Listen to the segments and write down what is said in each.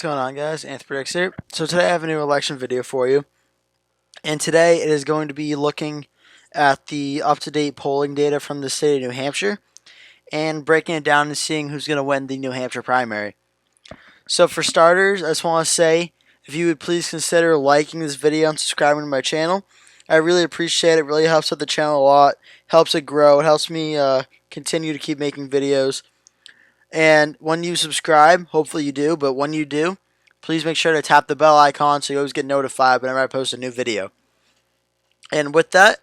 what's going on, guys? Anth predicts here. So today I have a new election video for you, and today it is going to be looking at the up-to-date polling data from the state of New Hampshire and breaking it down and seeing who's going to win the New Hampshire primary. So for starters, I just want to say, if you would please consider liking this video and subscribing to my channel. I really appreciate it. It really helps out the channel a lot, helps it grow, it helps me continue to keep making videos. And when you subscribe, hopefully you do, but when you do, please make sure to tap the bell icon so you always get notified whenever I post a new video. And with that,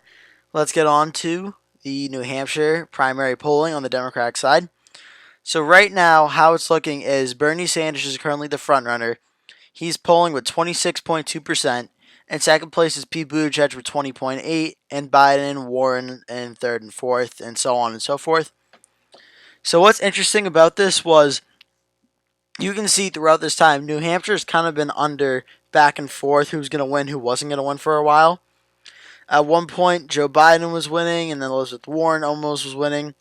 let's get on to the New Hampshire primary polling on the Democratic side. So right now, how it's looking is Bernie Sanders is currently the frontrunner. He's polling with 26.2%, and second place is Pete Buttigieg with 20.8%, and Biden, Warren in third and fourth, and so on and so forth. So what's interesting about this was you can see throughout this time, New Hampshire's kind of been under back and forth who's going to win, who wasn't going to win for a while. At one point, Joe Biden was winning, and then Elizabeth Warren almost was winning.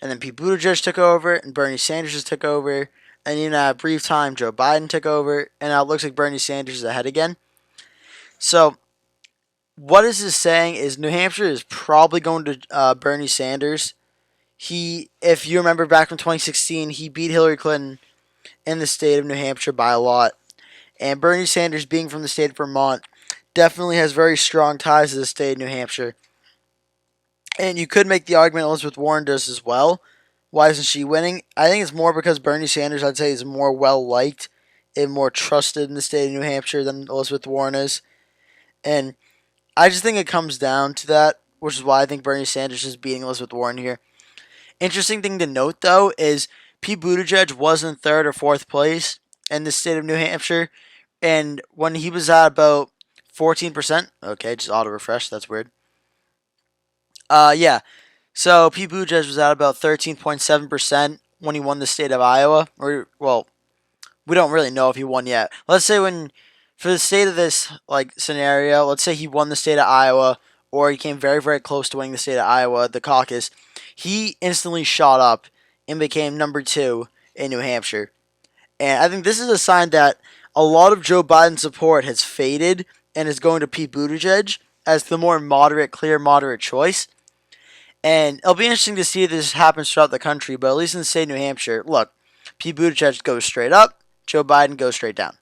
And then Pete Buttigieg took over, and Bernie Sanders just took over. And in a brief time, Joe Biden took over, and now it looks like Bernie Sanders is ahead again. So what is this saying is New Hampshire is probably going to Bernie Sanders. If you remember back from 2016, he beat Hillary Clinton in the state of New Hampshire by a lot. And Bernie Sanders, being from the state of Vermont, definitely has very strong ties to the state of New Hampshire. And you could make the argument Elizabeth Warren does as well. Why isn't she winning? I think it's more because Bernie Sanders, I'd say, is more well-liked and more trusted in the state of New Hampshire than Elizabeth Warren is. And I just think it comes down to that, which is why I think Bernie Sanders is beating Elizabeth Warren here. Interesting thing to note, though, is Pete Buttigieg was in third or fourth place in the state of New Hampshire, and when he was at about 14%, okay, just auto-refresh, that's weird. So Pete Buttigieg was at about 13.7% when he won the state of Iowa, well, we don't really know if he won yet. Let's say for the state of this scenario, let's say he won the state of Iowa, or he came very, very close to winning the state of Iowa, the caucus. He instantly shot up and became number 2 in New Hampshire. And I think this is a sign that a lot of Joe Biden's support has faded and is going to Pete Buttigieg as the more moderate, clear, moderate choice. And it'll be interesting to see if this happens throughout the country, but at least in the state of New Hampshire, look, Pete Buttigieg goes straight up, Joe Biden goes straight down.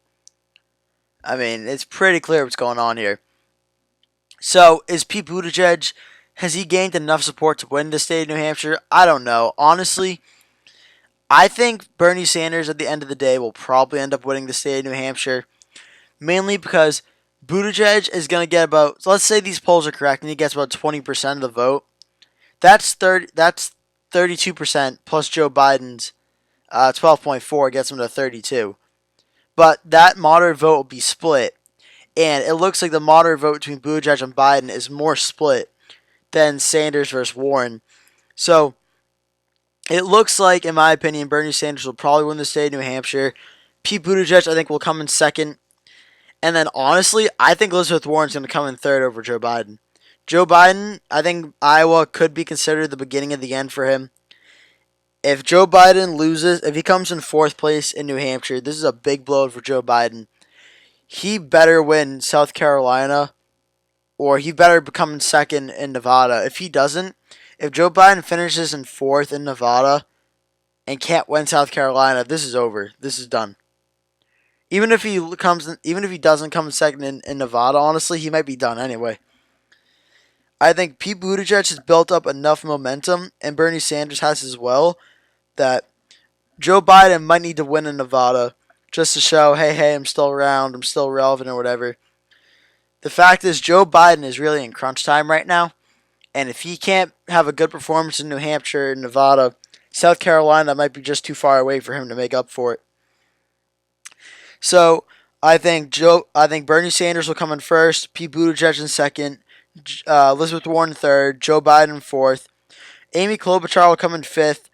I mean, it's pretty clear what's going on here. So, is Pete Buttigieg, has he gained enough support to win the state of New Hampshire? I don't know. Honestly, I think Bernie Sanders at the end of the day will probably end up winning the state of New Hampshire, mainly because Buttigieg is going to get about, so let's say these polls are correct and he gets about 20% of the vote. That's 32% plus Joe Biden's 12.4 gets him to 32. But that moderate vote will be split. And it looks like the moderate vote between Buttigieg and Biden is more split than Sanders versus Warren. So it looks like, in my opinion, Bernie Sanders will probably win the state of New Hampshire. Pete Buttigieg, I think, will come in second. And then, honestly, I think Elizabeth Warren's going to come in third over Joe Biden. Joe Biden, I think Iowa could be considered the beginning of the end for him. If Joe Biden loses, if he comes in fourth place in New Hampshire, this is a big blow for Joe Biden. He better win South Carolina, or he better become in second in Nevada. If he doesn't, if Joe Biden finishes in fourth in Nevada and can't win South Carolina, this is over. This is done. Even if he doesn't come in second in Nevada, honestly, he might be done anyway. I think Pete Buttigieg has built up enough momentum, and Bernie Sanders has as well, that Joe Biden might need to win in Nevada just to show, hey, I'm still around, I'm still relevant or whatever. The fact is, Joe Biden is really in crunch time right now, and if he can't have a good performance in New Hampshire and Nevada, South Carolina might be just too far away for him to make up for it. So I think Bernie Sanders will come in first, Pete Buttigieg in second, Elizabeth Warren third, Joe Biden fourth, Amy Klobuchar will come in fifth,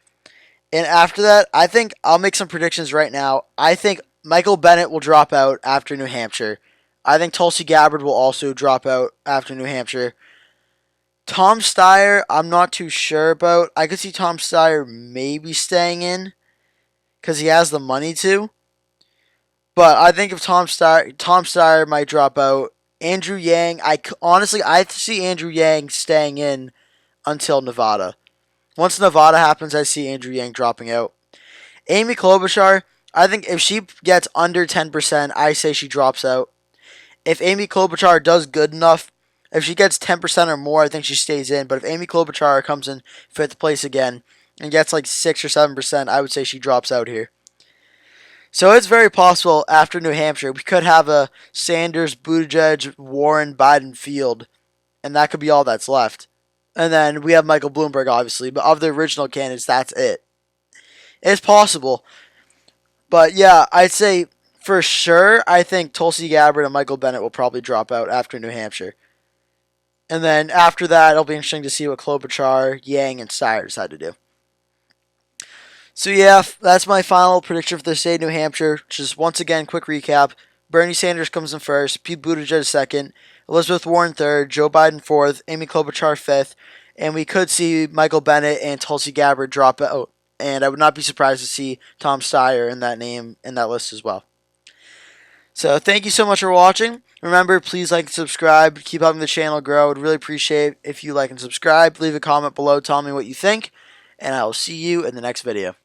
and after that, I think I'll make some predictions right now. I think Michael Bennet will drop out after New Hampshire. I think Tulsi Gabbard will also drop out after New Hampshire. Tom Steyer, I'm not too sure about. I could see Tom Steyer maybe staying in because he has the money to. But I think if Tom Steyer might drop out. Andrew Yang, honestly, I see Andrew Yang staying in until Nevada. Once Nevada happens, I see Andrew Yang dropping out. Amy Klobuchar, I think if she gets under 10%, I say she drops out. If Amy Klobuchar does good enough, if she gets 10% or more, I think she stays in. But if Amy Klobuchar comes in 5th place again and gets like 6 or 7%, I would say she drops out here. So it's very possible after New Hampshire, we could have a Sanders, Buttigieg, Warren, Biden field, and that could be all that's left. And then we have Michael Bloomberg, obviously, but of the original candidates, that's it. It's possible. But yeah, I'd say for sure, I think Tulsi Gabbard and Michael Bennet will probably drop out after New Hampshire. And then after that, it'll be interesting to see what Klobuchar, Yang, and Steyer decide to do. So yeah, that's my final prediction for the state of New Hampshire. Just once again, quick recap. Bernie Sanders comes in first, Pete Buttigieg second, Elizabeth Warren third, Joe Biden fourth, Amy Klobuchar fifth, and we could see Michael Bennet and Tulsi Gabbard drop out. And I would not be surprised to see Tom Steyer in that list as well. So thank you so much for watching. Remember, please like and subscribe. Keep helping the channel grow. I would really appreciate if you like and subscribe. Leave a comment below telling me what you think. And I will see you in the next video.